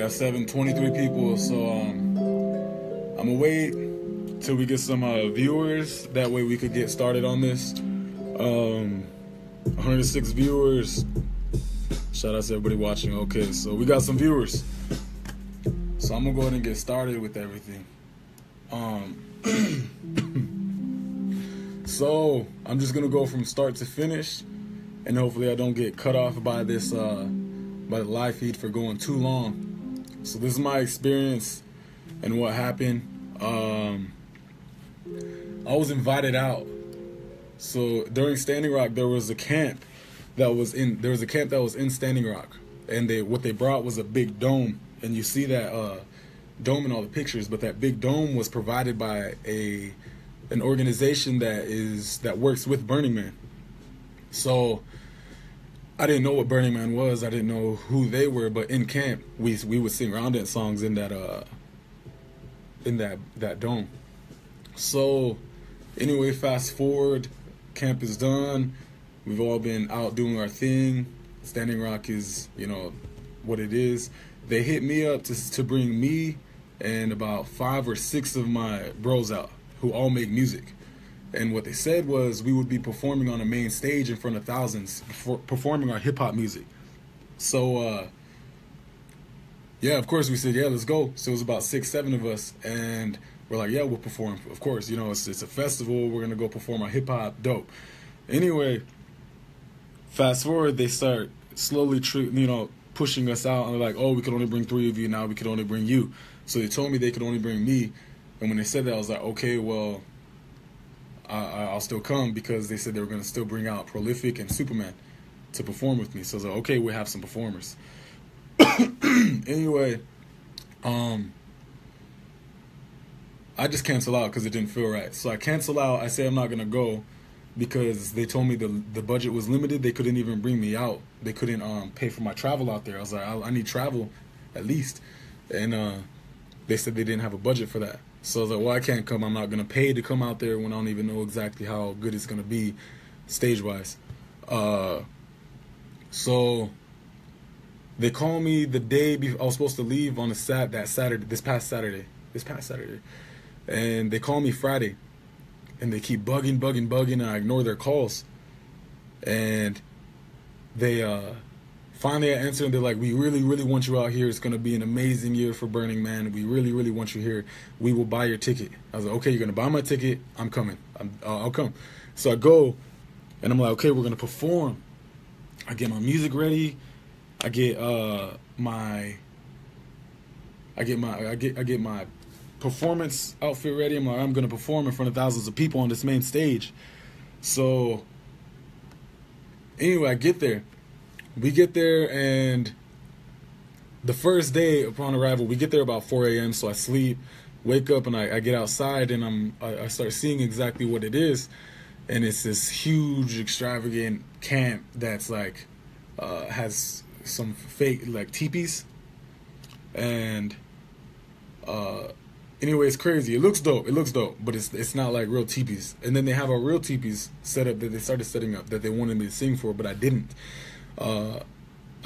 got 23 people. So I'm gonna wait till we get some viewers. That way we could get started on this. 106 viewers. Shout out to everybody watching. Okay, so we got some viewers. So I'm gonna go ahead and get started with everything. So I'm just gonna go from start to finish, and hopefully I don't get cut off by this by the live feed for going too long. So this is my experience and what happened. I was invited out. So during Standing Rock, there was a camp that was in Standing Rock, and what they brought was a big dome, and you see that dome in all the pictures. But that big dome was provided by an organization that works with Burning Man. So I didn't know what Burning Man was. I didn't know who they were. But in camp, we would sing round dance songs in that dome. So anyway, fast forward, camp is done. We've all been out doing our thing. Standing Rock is, what it is. They hit me up to bring me and about 5 or 6 of my bros out who all make music. And what they said was we would be performing on a main stage in front of thousands, performing our hip-hop music. So, yeah, of course we said, yeah, let's go. So it was about 6, 7 of us, and we're like, yeah, we'll perform. Of course, it's a festival. We're going to go perform our hip-hop. Dope. Anyway, fast forward, they start slowly, pushing us out, and they're like, oh, we could only bring 3 of you. Now we could only bring you. So they told me they could only bring me. And when they said that, I was like, okay, well, I'll still come, because they said they were going to still bring out Prolific and Superman to perform with me. So I was like, okay, we'll have some performers. Anyway, I just cancel out because it didn't feel right. So I cancel out. I say I'm not going to go because they told me the budget was limited. They couldn't even bring me out. They couldn't pay for my travel out there. I was like, I need travel at least. And they said they didn't have a budget for that. So I was like, well, I can't come. I'm not going to pay to come out there when I don't even know exactly how good it's going to be stage-wise. So they called me the day before I was supposed to leave on this past Saturday. And they called me Friday. And they keep bugging, and I ignore their calls. And they finally I answered, and they're like, we really, really want you out here. It's going to be an amazing year for Burning Man. We really, really want you here. We will buy your ticket. I was like, okay, you're going to buy my ticket. I'm coming. I'll come. So I go, and I'm like, okay, we're going to perform. I get my music ready. I get my performance outfit ready. I'm like, I'm going to perform in front of thousands of people on this main stage. So anyway, I get there. We get there, and the first day upon arrival, we get there about 4 a.m., so I sleep, wake up, and I get outside, and I start seeing exactly what it is, and it's this huge, extravagant camp that's like, has some fake, like, teepees, and, anyway, it's crazy. It looks dope, but it's not like real teepees. And then they have a real teepees set up that they started setting up that they wanted me to sing for, but I didn't. I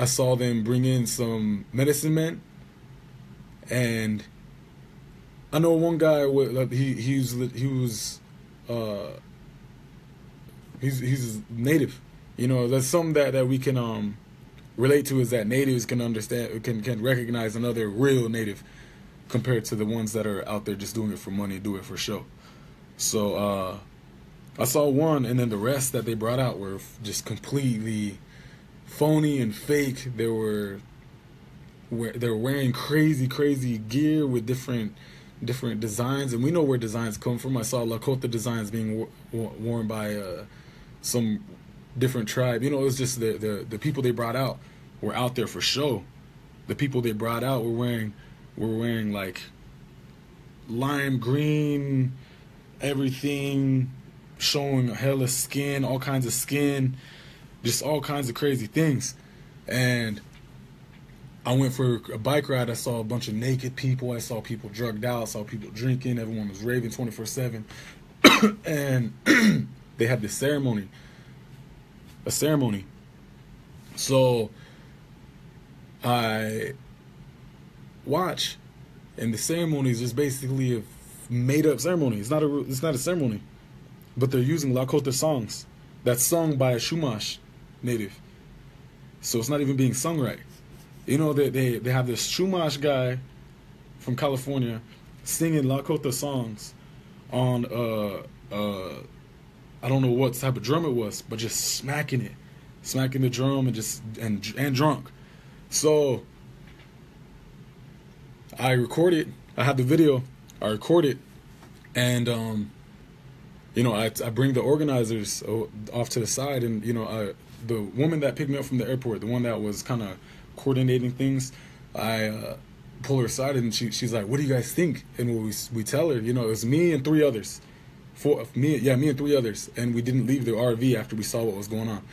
saw them bring in some medicine men, and I know one guy. He's native. That's something that we can relate to, is that natives can understand, can recognize another real native compared to the ones that are out there just doing it for money, do it for show. So I saw one, and then the rest that they brought out were just completely phony and fake. They were wearing crazy gear with different designs, and we know where designs come from. I saw Lakota designs being worn by some different tribe. It was just the people they brought out were out there for show. The people they brought out were wearing like lime green, everything, showing hella skin, all kinds of skin, just all kinds of crazy things. And I went for a bike ride. I saw a bunch of naked people. I saw people drugged out. I saw people drinking. Everyone was raving 24/7. And they had this ceremony. So I watch, and the ceremony is just basically a made up ceremony. It's not a ceremony, but they're using Lakota songs that's sung by a Chumash native. So it's not even being sung right. You know, they have this Chumash guy from California singing Lakota songs on I don't know what type of drum it was, but just smacking the drum and drunk. So I recorded. I had the video. I recorded, and I bring the organizers off to the side, and the woman that picked me up from the airport, the one that was kind of coordinating things, I pull her aside, and she's like, "What do you guys think?" And we tell her, it was me and three others, me and three others, and we didn't leave the RV after we saw what was going on.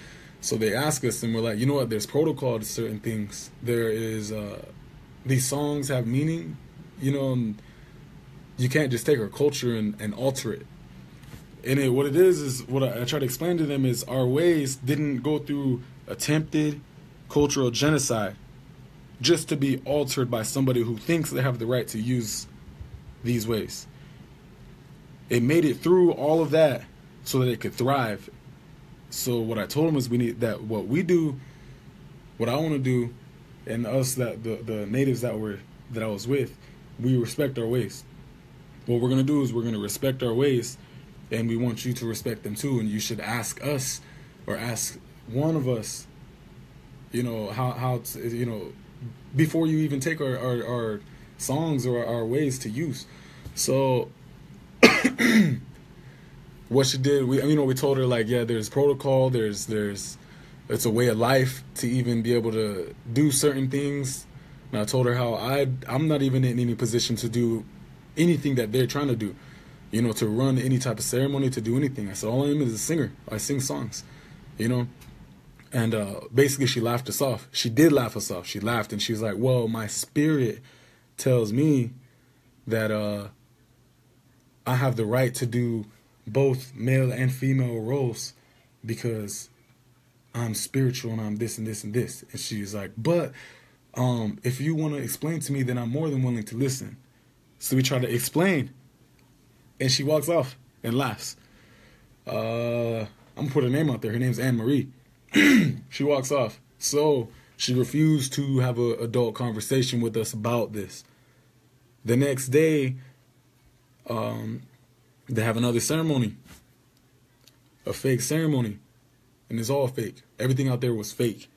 So they ask us, and we're like, you know what? There's protocol to certain things. There is these songs have meaning, and you can't just take our culture and alter it. And what it is what I try to explain to them is our ways didn't go through attempted cultural genocide just to be altered by somebody who thinks they have the right to use these ways. It made it through all of that so that it could thrive. So what I told them is we need that what we do, what I want to do, and us that the natives that I was with, we respect our ways. What we're gonna do is we're gonna respect our ways, and we want you to respect them too. And you should ask us, or ask one of us, how to, before you even take our songs or our ways to use. So what she did, we told her like, yeah, there's protocol, there's it's a way of life to even be able to do certain things. And I told her how I'm not even in any position to do anything that they're trying to do, to run any type of ceremony, to do anything. I said, all I am is a singer. I sing songs, And basically she laughed us off. She did laugh us off. She laughed, and she was like, well, my spirit tells me that I have the right to do both male and female roles because I'm spiritual and I'm this and this and this. And she's like, but if you want to explain to me, then I'm more than willing to listen. So we try to explain, and she walks off and laughs. I'm gonna put her name out there. Her name's Anne Marie. She walks off. So she refused to have an adult conversation with us about this. The next day, they have another ceremony, a fake ceremony, and it's all fake. Everything out there was fake.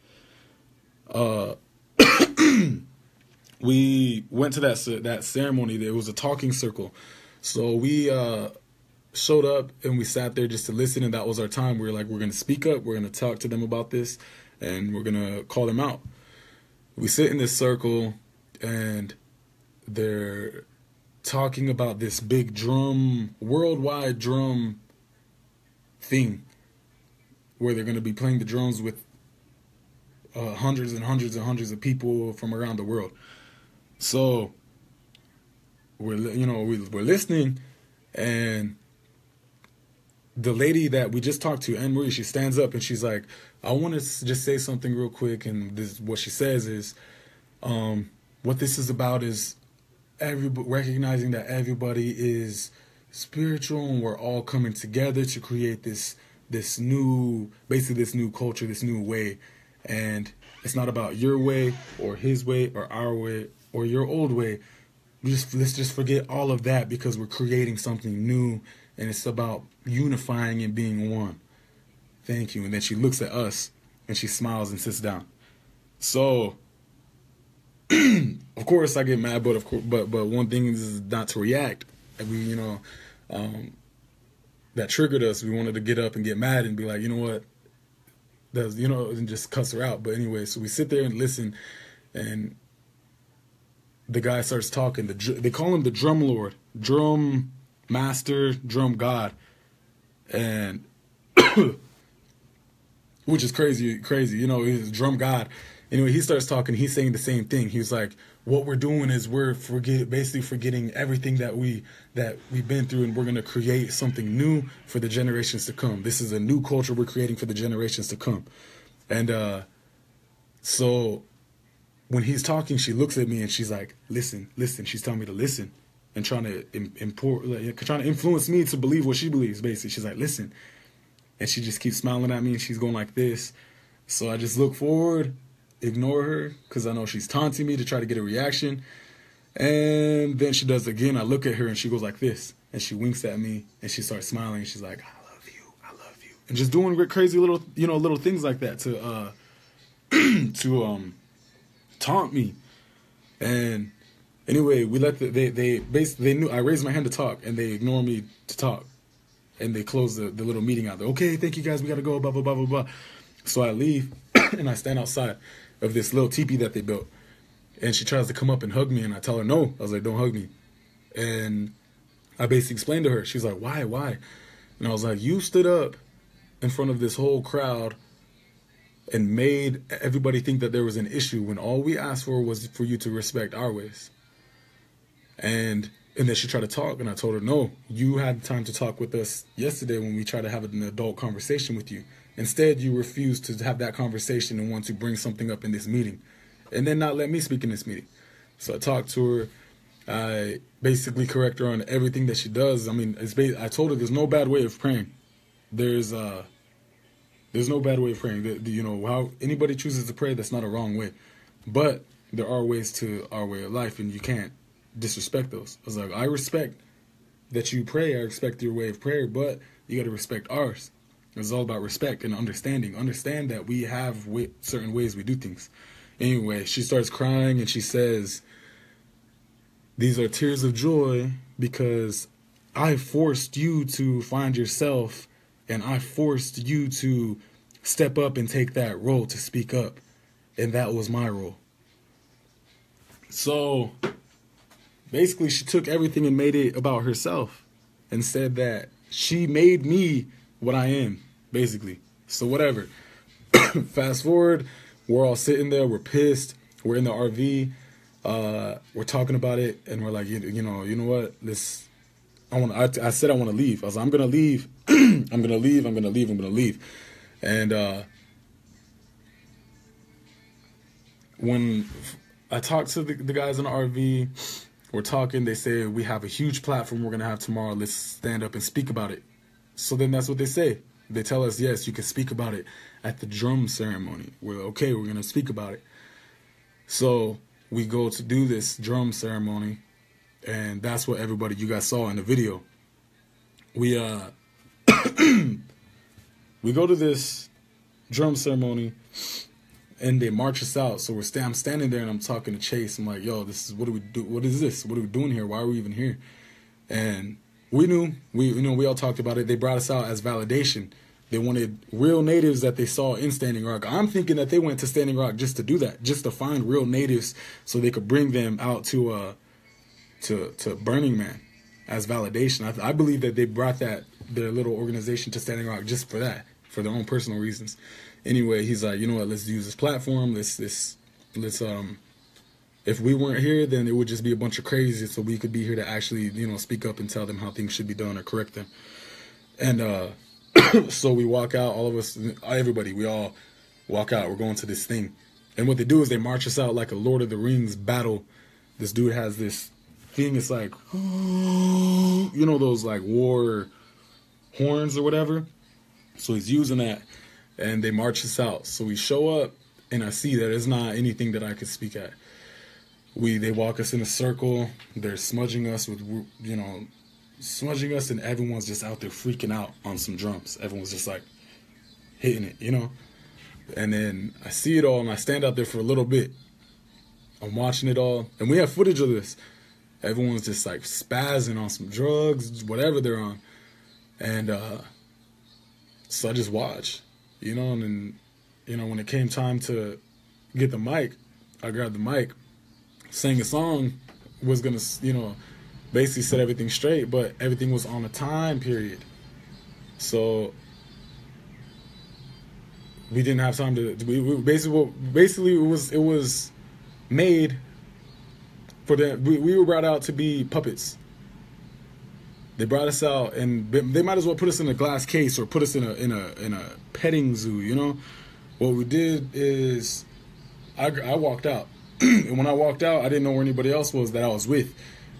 We went to that ceremony. There was a talking circle, so we showed up and we sat there just to listen, and that was our time. We were like, we're going to speak up, we're going to talk to them about this, and we're going to call them out. We sit in this circle, and they're talking about this big worldwide drum thing, where they're going to be playing the drums with hundreds and hundreds and hundreds of people from around the world. So we're listening, and the lady that we just talked to, Anne Marie, she stands up and she's like, I want to just say something real quick. And what she says is, what this is about is recognizing that everybody is spiritual, and we're all coming together to create this new culture, this new way. And it's not about your way or his way or our way or your old way. Let's just forget all of that, because we're creating something new, and it's about unifying and being one. Thank you. And then she looks at us and she smiles and sits down. So of course I get mad, but one thing is not to react. And we, that triggered us. We wanted to get up and get mad and be like, you know what? And just cuss her out. But anyway, so we sit there and listen, and the guy starts talking. They call him the drum lord, drum master, drum god, and which is crazy. He's drum god. Anyway, he starts talking. He's saying the same thing. He was like, what we're doing is we're basically forgetting everything that we've been through, and we're going to create something new for the generations to come. This is a new culture we're creating for the generations to come. And so when he's talking, she looks at me and she's like, listen, listen. She's telling me to listen and trying to trying to influence me to believe what she believes, basically. She's like, listen. And she just keeps smiling at me and she's going like this. So I just look forward, ignore her, because I know she's taunting me to try to get a reaction. And then she does it again. I look at her and she goes like this. And she winks at me and she starts smiling. And she's like, I love you, I love you. And just doing crazy little, little things like that to taunt me. And anyway, we let they knew I raised my hand to talk, and they ignore me to talk, and they close the little meeting out there. Okay, thank you guys, we gotta go, blah blah blah blah blah. So I leave and I stand outside of this little teepee that they built, and she tries to come up and hug me, and I tell her no. I was like, don't hug me. And I basically explained to her. She's like, why? And I was like, you stood up in front of this whole crowd and made everybody think that there was an issue when all we asked for was for you to respect our ways. And then she tried to talk, and I told her, no, you had time to talk with us yesterday when we tried to have an adult conversation with you. Instead, you refused to have that conversation and want to bring something up in this meeting and then not let me speak in this meeting. So I talked to her. I basically correct her on everything that she does. I mean, I told her there's no bad way of praying. There's no bad way of praying. How anybody chooses to pray, that's not a wrong way. But there are ways to our way of life, and you can't disrespect those. I was like, I respect that you pray. I respect your way of prayer, but you got to respect ours. It's all about respect and understanding. Understand that we have certain ways we do things. Anyway, she starts crying, and she says, these are tears of joy because I forced you to find yourself, and I forced you to step up and take that role to speak up. And that was my role. So basically, she took everything and made it about herself and said that she made me what I am, basically. So whatever. Fast forward, we're all sitting there. We're pissed. We're in the RV. We're talking about it. And we're like, you know what? I said I want to leave. I was like, I'm going to leave. I'm going to leave. I'm going to leave. I'm going to leave. And when I talked to the guys in the RV, we're talking, they say, we have a huge platform we're going to have tomorrow. Let's stand up and speak about it. So then that's what they say. They tell us, yes, you can speak about it at the drum ceremony. We're okay, we're going to speak about it. So we go to do this drum ceremony, and that's what everybody you guys saw in the video. We we go to this drum ceremony, and they march us out. So I'm standing there, and I'm talking to Chase. I'm like, yo, what do we do? What is this? What are we doing here? Why are we even here? And we knew, we all talked about it. They brought us out as validation. They wanted real natives that they saw in Standing Rock. I'm thinking that they went to Standing Rock just to do that, just to find real natives so they could bring them out to Burning Man as validation. I believe that they brought their little organization to Standing Rock just for that, for their own personal reasons. Anyway, he's like, you know what? Let's use this platform. Let's if we weren't here, then it would just be a bunch of crazy. So we could be here to actually, speak up and tell them how things should be done or correct them. And so we walk out, all of us, everybody, we all walk out. We're going to this thing. And what they do is they march us out like a Lord of the Rings battle. This dude has this thing. It's like, those like war horns or whatever. So he's using that, and they march us out. So we show up, and I see that it's not anything that I could speak at. They walk us in a circle. They're smudging us with, smudging us, and everyone's just out there freaking out on some drums. Everyone's just like hitting it, And then I see it all, and I stand out there for a little bit. I'm watching it all, and we have footage of this. Everyone's just like spazzing on some drugs, whatever they're on. And so I just watch, and then, when it came time to get the mic, I grabbed the mic, sang a song, was going to, basically set everything straight, but everything was on a time period. So we didn't have time to, basically it was made for them. We were brought out to be puppets. They brought us out, and they might as well put us in a glass case or put us in a petting zoo, What we did is I walked out. And when I walked out, I didn't know where anybody else was that I was with.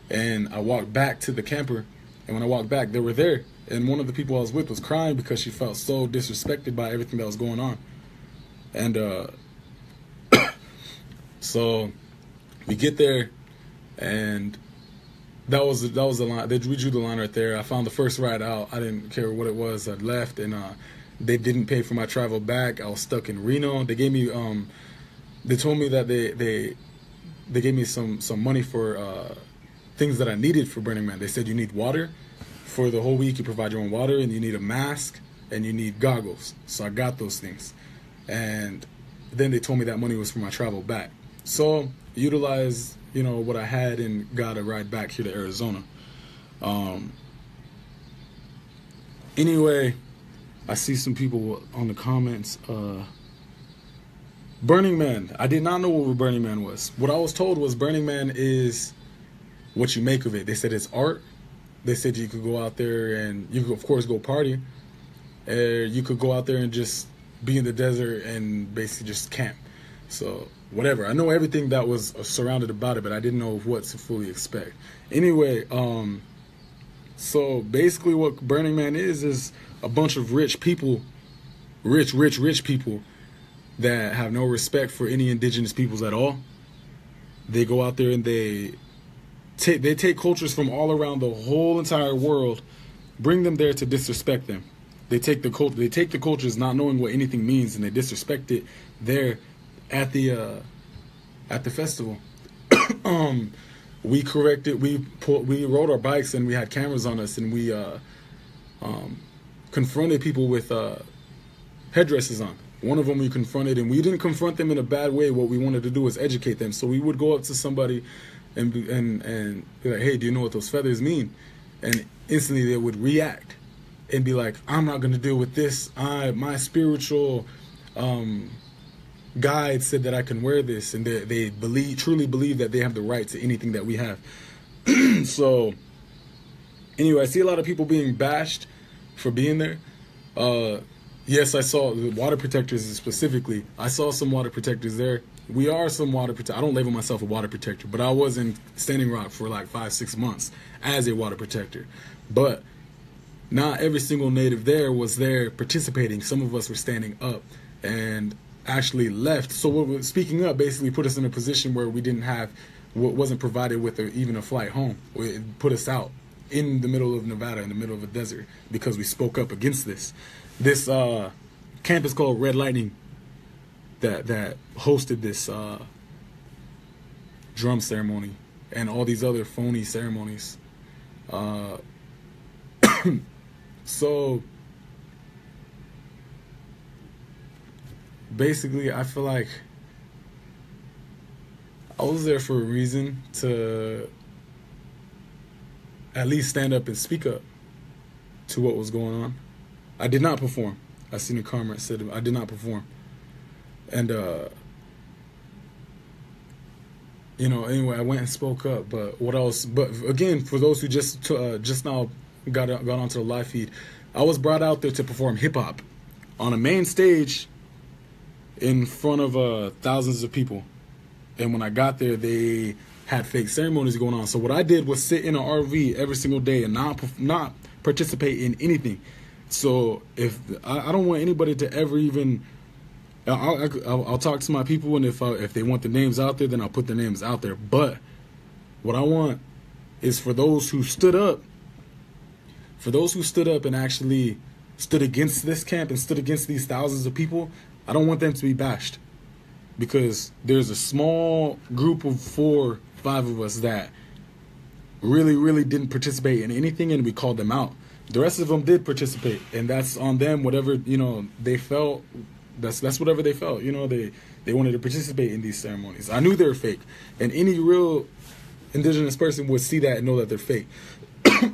And I walked back to the camper. And when I walked back, they were there. And one of the people I was with was crying because she felt so disrespected by everything that was going on. And so we get there, and that was the line. We drew the line right there. I found the first ride out. I didn't care what it was. I left, and they didn't pay for my travel back. I was stuck in Reno. They gave me they told me that they gave me some money for things that I needed for Burning Man. They said you need water for the whole week. You provide your own water, and you need a mask, and you need goggles. So I got those things, and then they told me that money was for my travel back. So utilized, what I had and got a ride back here to Arizona. Anyway, I see some people on the comments. Burning Man. I did not know what Burning Man was. What I was told was Burning Man is what you make of it. They said it's art. They said you could go out there and you could, of course, go party. You could go out there and just be in the desert and basically just camp. So whatever. I know everything that was surrounded about it, but I didn't know what to fully expect. Anyway, so basically what Burning Man is a bunch of rich people, rich people that have no respect for any indigenous peoples at all. They go out there and they take cultures from all around the whole entire world, bring them there to disrespect them. They take the cultures not knowing what anything means, and they disrespect it there at the festival. We corrected. We rode our bikes and we had cameras on us, and we confronted people with headdresses on. One of them we confronted, and we didn't confront them in a bad way. What we wanted to do was educate them. So we would go up to somebody and be like, "Hey, do you know what those feathers mean?" And instantly they would react and be like, "I'm not going to deal with this. My spiritual guide said that I can wear this," and they truly believe that they have the right to anything that we have. So anyway, I see a lot of people being bashed for being there. Yes, I saw the water protectors specifically. I saw some water protectors there. We are some water protectors. I don't label myself a water protector, but I was in Standing Rock for like 5-6 months as a water protector. But not every single native there was there participating. Some of us were standing up and actually left. So what speaking up basically put us in a position where we didn't have, wasn't provided with even a flight home. It put us out in the middle of Nevada, in the middle of a desert, because we spoke up against this. This camp is called Red Lightning that hosted this drum ceremony and all these other phony ceremonies. So basically, I feel like I was there for a reason, to at least stand up and speak up to what was going on. I did not perform. I seen a comment said I did not perform. And, anyway, I went and spoke up. But again, for those who just now got onto the live feed, I was brought out there to perform hip hop on a main stage in front of thousands of people. And when I got there, they had fake ceremonies going on. So what I did was sit in an RV every single day and not participate in anything. So if I don't want anybody to ever even, I'll talk to my people, and if they want the names out there, then I'll put the names out there. But what I want is for those who stood up and actually stood against this camp and stood against these thousands of people, I don't want them to be bashed, because there's a small group of 4-5 of us that really, really didn't participate in anything, and we called them out. The rest of them did participate, and that's on them. Whatever they felt, that's whatever they felt. They wanted to participate in these ceremonies. I knew they were fake, and any real indigenous person would see that and know that they're fake.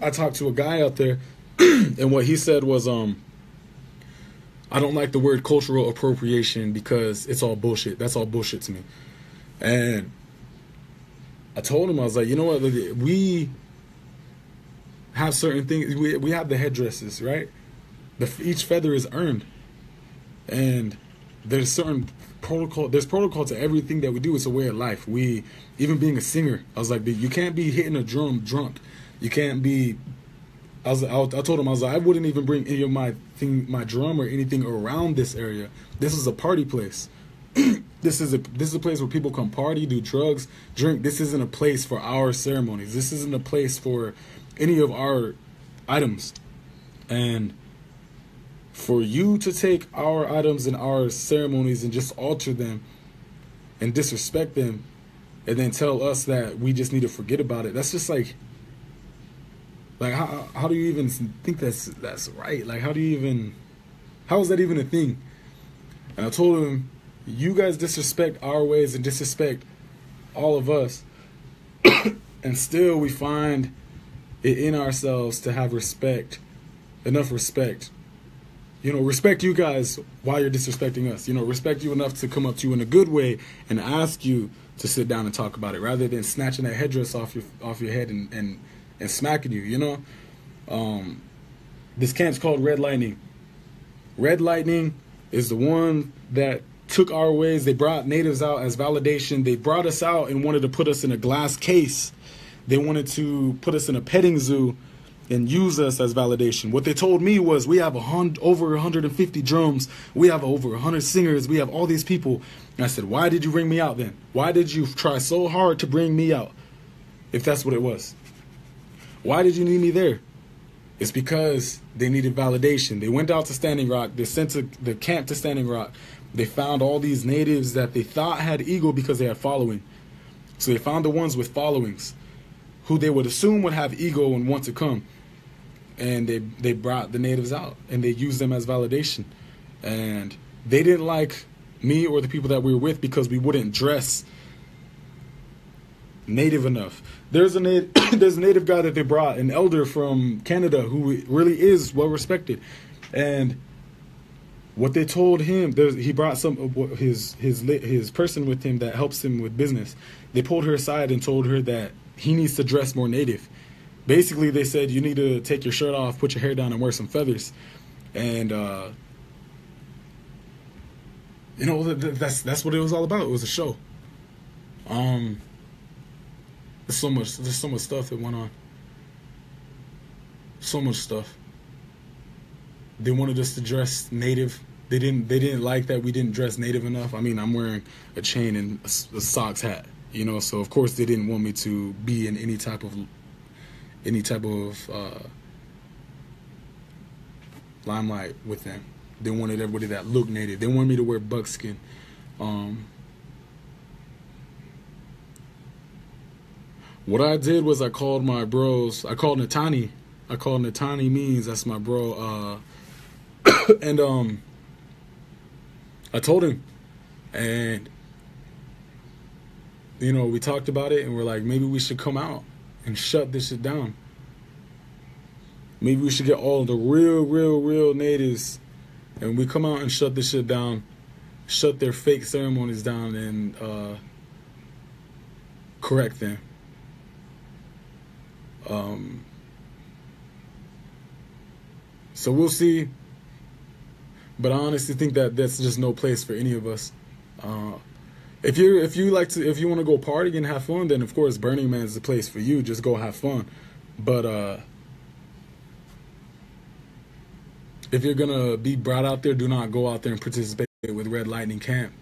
I talked to a guy out there, and what he said was, I don't like the word cultural appropriation because it's all bullshit. That's all bullshit to me. And I told him, I was like, you know what? We have certain things. We have the headdresses, right? Each feather is earned. And there's certain protocol. There's protocol to everything that we do. It's a way of life. We, even being a singer, I was like, you can't be hitting a drum drunk. You can't be. I told him, I was like, I wouldn't even bring any of my drum or anything around this area. This is a party place. This is a place where people come party, do drugs, drink. This isn't a place for our ceremonies. This isn't a place for any of our items. And for you to take our items and our ceremonies and just alter them and disrespect them and then tell us that we just need to forget about it, that's just like how do you even think that's right? Like, how is that even a thing? And I told him, you guys disrespect our ways and disrespect all of us, and still we find it in ourselves to have respect, enough respect. Respect you guys while you're disrespecting us. Respect you enough to come up to you in a good way and ask you to sit down and talk about it, rather than snatching that headdress off your head and smacking you. This camp's called Red Lightning. Red Lightning is the one that took our ways. They brought natives out as validation. They brought us out and wanted to put us in a glass case. They wanted to put us in a petting zoo and use us as validation. What they told me was, we have over 150 drums. We have over 100 singers. We have all these people. And I said, why did you bring me out then? Why did you try so hard to bring me out, if that's what it was? Why did you need me there? It's because they needed validation. They went out to Standing Rock. They sent the camp to Standing Rock. They found all these natives that they thought had ego because they had following. So they found the ones with followings, who they would assume would have ego and want to come. And they brought the natives out, and they used them as validation. And they didn't like me or the people that we were with because we wouldn't dress native enough. There's a native guy that they brought, an elder from Canada, who really is well respected. And what they told him, he brought his person with him that helps him with business. They pulled her aside and told her that he needs to dress more native. Basically, they said, you need to take your shirt off, put your hair down, and wear some feathers. And that's what it was all about. It was a show. There's so much stuff that went on. So much stuff. They wanted us to dress native. They didn't like that we didn't dress native enough. I mean, I'm wearing a chain and a socks hat, so of course they didn't want me to be in any type of limelight with them. They wanted everybody that looked native. They wanted me to wear buckskin. What I did was I called my bros. I called Natani. Natani means that's my bro. And I told him, and we talked about it, and we're like, maybe we should come out and shut this shit down. Maybe we should get all the real natives, and we come out and shut this shit down, shut their fake ceremonies down, and correct them. So we'll see, but I honestly think that that's just no place for any of us. If you want to go party and have fun, then of course Burning Man is the place for you. Just go have fun. But if you're gonna be brought out there, do not go out there and participate with Red Lightning Camp.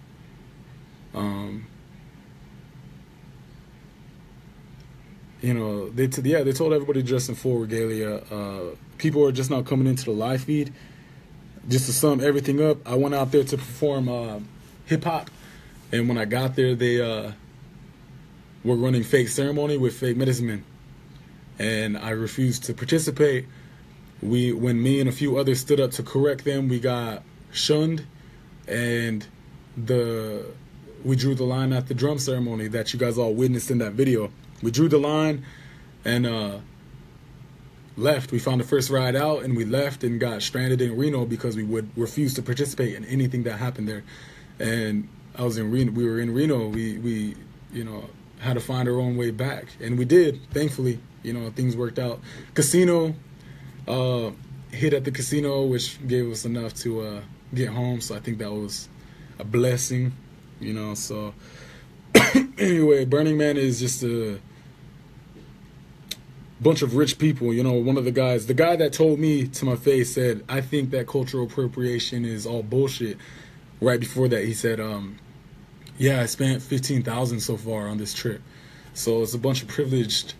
They told everybody to dress in full regalia. People are just now coming into the live feed. Just to sum everything up, I went out there to perform hip hop, and when I got there, they were running fake ceremony with fake medicine men, and I refused to participate. When me and a few others stood up to correct them, we got shunned, and we drew the line at the drum ceremony that you guys all witnessed in that video. We drew the line and left. We found the first ride out, and we left and got stranded in Reno because we would refuse to participate in anything that happened there. And I was in Reno. We were in Reno. We had to find our own way back, and we did. Thankfully, things worked out. Casino hit at the casino, which gave us enough to get home. So I think that was a blessing, you know. So anyway, Burning Man is just a bunch of rich people. You know, one of the guys, the guy that told me to my face, said, I think that cultural appropriation is all bullshit. Right before that, he said, yeah, I spent 15,000 so far on this trip. So it's a bunch of privileged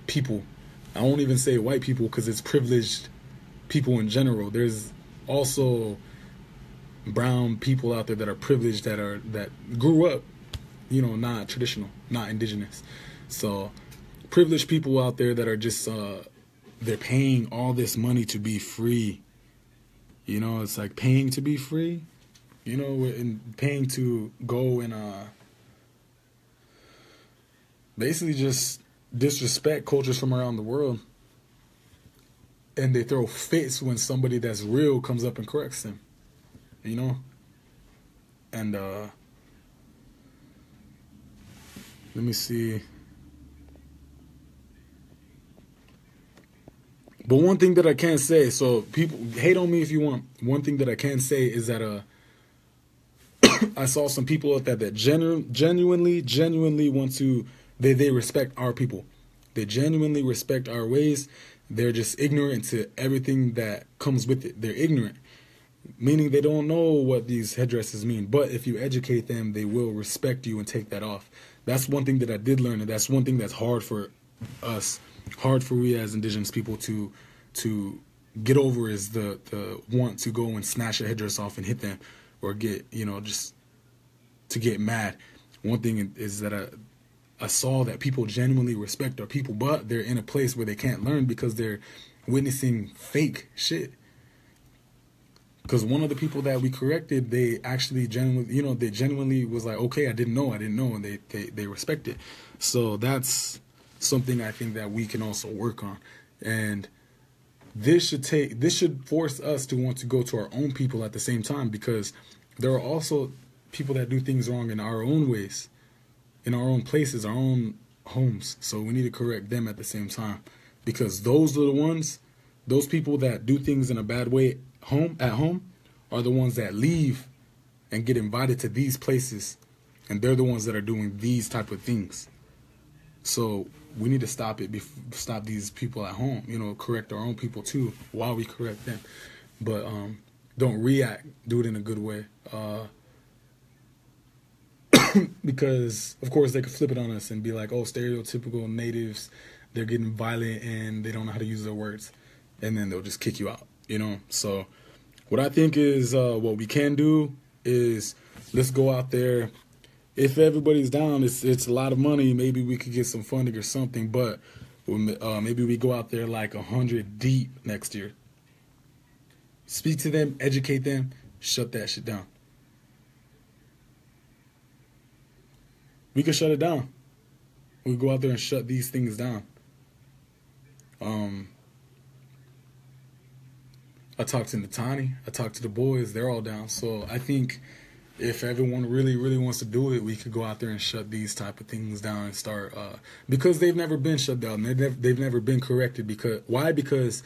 people. I won't even say white people because it's privileged people in general. There's also brown people out there that are privileged, that grew up, you know, not traditional, not indigenous. So privileged people out there that are just they're paying all this money to be free. You know, it's like paying to be free. You know, and paying to go and basically just disrespect cultures from around the world. And they throw fits when somebody that's real comes up and corrects them. You know? And let me see. But one thing that I can say, so people hate on me if you want. One thing that I can say is that I saw some people out there that genuinely want to, they respect our people. They genuinely respect our ways. They're just ignorant to everything that comes with it. They're ignorant, meaning they don't know what these headdresses mean. But if you educate them, they will respect you and take that off. That's one thing that I did learn, and that's one thing that's hard for us, hard for we as indigenous people to get over, is the want to go and snatch a headdress off and hit them, or get, you know, just to get mad. One thing is that I saw that people genuinely respect our people, but they're in a place where they can't learn because they're witnessing fake shit. Because one of the people that we corrected, they actually genuinely, you know, they genuinely was like, okay, I didn't know, and they respect it. So that's something I think that we can also work on. And this should force us to want to go to our own people at the same time, because there are also people that do things wrong in our own ways, in our own places, our own homes. So we need to correct them at the same time, because those are the ones, those people that do things in a bad way at home are the ones that leave and get invited to these places, and they're the ones that are doing these type of things. So we need to stop these people at home, you know, correct our own people too while we correct them. But don't react, do it in a good way. Because of course they could flip it on us and be like, oh, stereotypical natives, they're getting violent and they don't know how to use their words, and then they'll just kick you out, you know. So what I think is what we can do is, let's go out there. If everybody's down, it's a lot of money. Maybe we could get some funding or something, but maybe we go out there like 100 deep next year. Speak to them, educate them, shut that shit down. We could shut it down. We go out there and shut these things down. I talked to Natani. I talked to the boys. They're all down. So I think if everyone really, really wants to do it, we could go out there and shut these type of things down and start, because they've never been shut down. They've never been corrected. Why? Because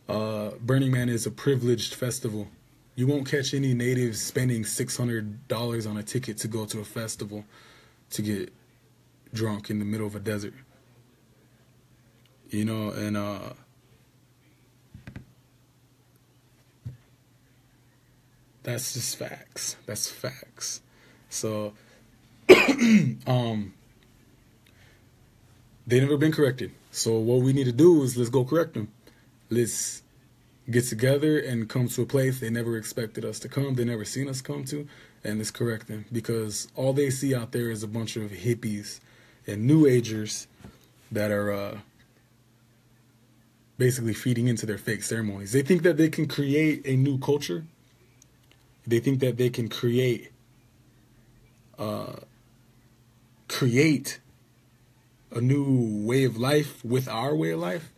Burning Man is a privileged festival. You won't catch any natives spending $600 on a ticket to go to a festival to get drunk in the middle of a desert. You know, and that's just facts. That's facts. So they never been corrected. So what we need to do is, let's go correct them. Let's get together and come to a place they never expected us to come. They never seen us come to, and let's correct them, because all they see out there is a bunch of hippies and new agers that are basically feeding into their fake ceremonies. They think that they can create a new culture. They think that they can create a new way of life with our way of life,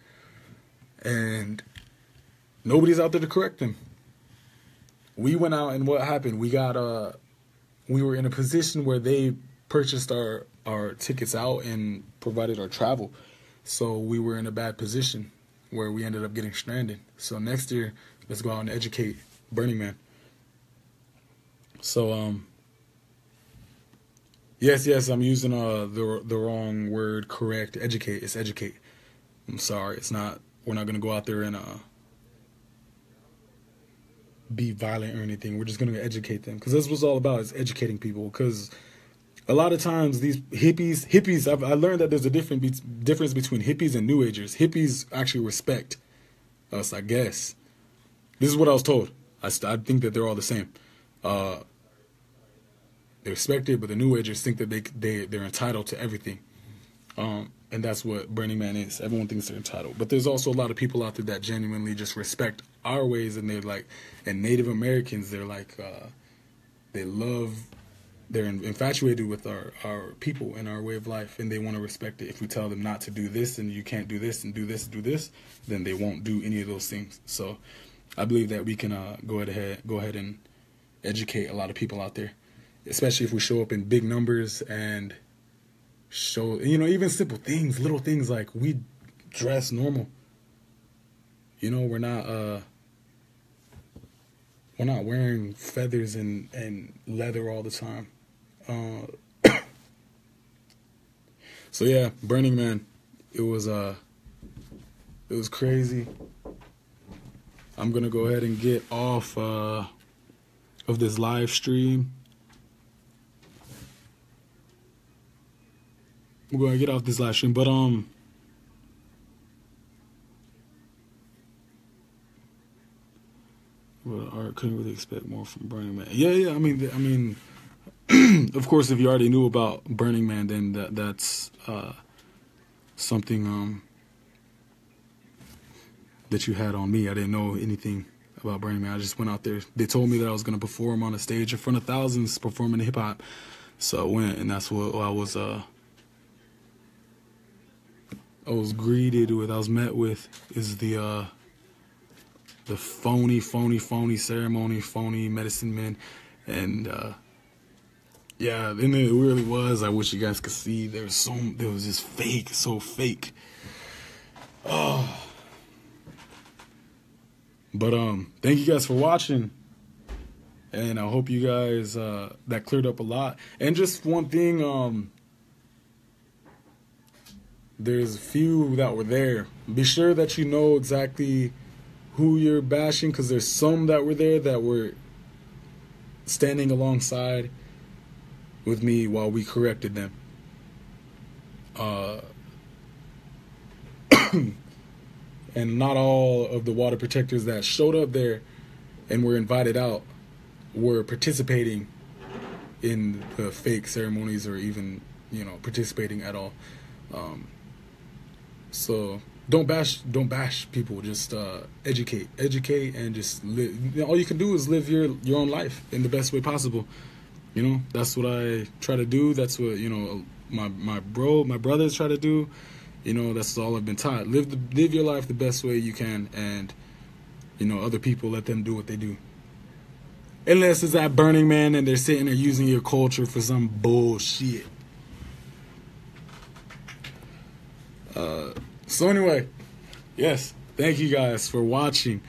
and nobody's out there to correct them. We went out, and what happened? We were in a position where they purchased our tickets out and provided our travel. So we were in a bad position where we ended up getting stranded. So next year, let's go out and educate Burning Man. So Yes, yes, I'm using the wrong word. Correct. Educate. It's educate. I'm sorry. It's not. We're not gonna go out there and be violent or anything. We're just gonna educate them because that's what it's all about. Is educating people. Because a lot of times these hippies. I learned that there's a difference between hippies and New Agers. Hippies actually respect us, I guess. This is what I was told. I think that they're all the same. Uh, they respect it, but the New Agers think that they're entitled to everything. And that's what Burning Man is. Everyone thinks they're entitled. But there's also a lot of people out there that genuinely just respect our ways, and they're like, and Native Americans, they're like, they love, they're infatuated with our people and our way of life, and they want to respect it. If we tell them not to do this, and you can't do this, and do this, and do this, then they won't do any of those things. So I believe that we can go ahead and educate a lot of people out there, especially if we show up in big numbers and show, even simple things, little things like we dress normal. We're not wearing feathers and leather all the time. So yeah, Burning Man, it was crazy. I'm gonna go ahead and get off of this live stream. We're gonna get off this live stream, but well, I couldn't really expect more from Burning Man. Yeah. I mean, of course, if you already knew about Burning Man, then that's something that you had on me. I didn't know anything about Burning Man. I just went out there. They told me that I was gonna perform on a stage in front of thousands, performing hip hop. So I went, and that's what I was greeted with. I was met with is the phony ceremony, phony medicine men, and yeah, and it really was. I wish you guys could see. There was just fake, so fake. Oh. But thank you guys for watching, and I hope you guys that cleared up a lot. And just one thing, there's a few that were there. Be sure that you know exactly who you're bashing, because there's some that were there that were standing alongside with me while we corrected them. And not all of the water protectors that showed up there and were invited out were participating in the fake ceremonies, or even, participating at all. So don't bash people. Just educate, and just live. All you can do is live your own life in the best way possible. That's what I try to do. That's what my brothers try to do. That's all I've been taught. Live your life the best way you can, and other people, let them do what they do. Unless it's at Burning Man and they're sitting there using your culture for some bullshit. So anyway, yes, thank you guys for watching.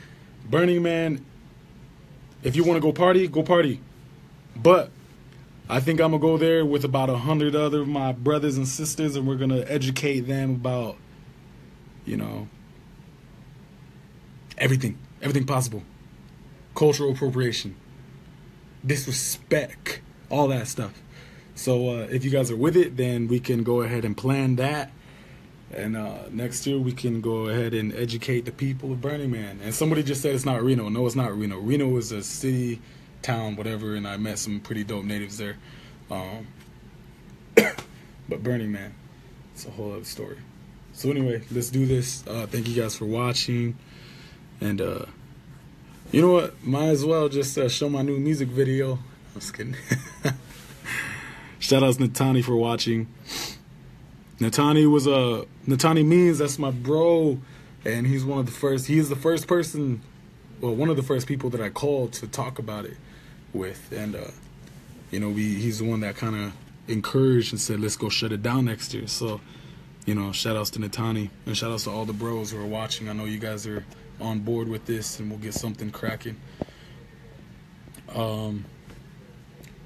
Burning Man, if you want to go party. But I think I'm going to go there with about 100 other of my brothers and sisters, and we're going to educate them about, everything possible. Cultural appropriation, disrespect, all that stuff. So if you guys are with it, then we can go ahead and plan that. And next year we can go ahead and educate the people of Burning Man. And somebody just said it's not Reno. No, it's not Reno. Reno is a city, town, whatever, and I met some pretty dope natives there. But Burning Man, it's a whole other story. So anyway, let's do this. Thank you guys for watching. And you know what? Might as well just show my new music video. I'm just kidding. Shout out to Natani for watching. Natani means that's my bro, and he's one of the first. He is the first person, well, one of the first people that I called to talk about it with, and he's the one that kind of encouraged and said, let's go shut it down next year. So, shout outs to Natani, and shout outs to all the bros who are watching. I know you guys are on board with this, and we'll get something cracking.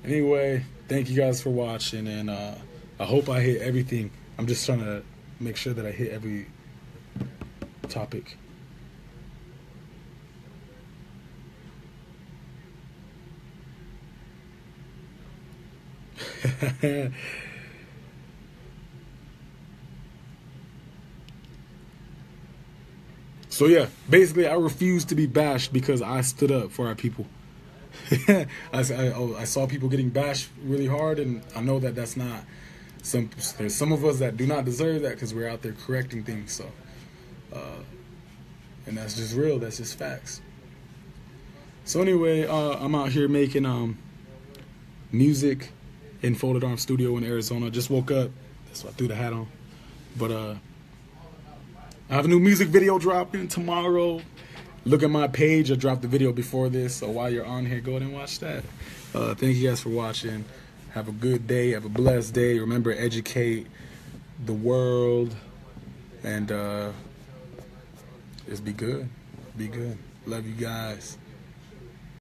Anyway, thank you guys for watching, and I hope I hit everything. I'm just trying to make sure that I hit every topic. So yeah, basically I refuse to be bashed because I stood up for our people. I saw people getting bashed really hard, and I know that that's not there's some of us that do not deserve that because we're out there correcting things. So and that's just real, that's just facts. So anyway, I'm out here making music in Folded Arm Studio in Arizona. Just woke up, that's why I threw the hat on. But I have a new music video dropping tomorrow. Look at my page. I dropped the video before this, so while you're on here, go ahead and watch that. Thank you guys for watching. Have a good day. Have a blessed day. Remember, educate the world, and just be good. Be good. Love you guys.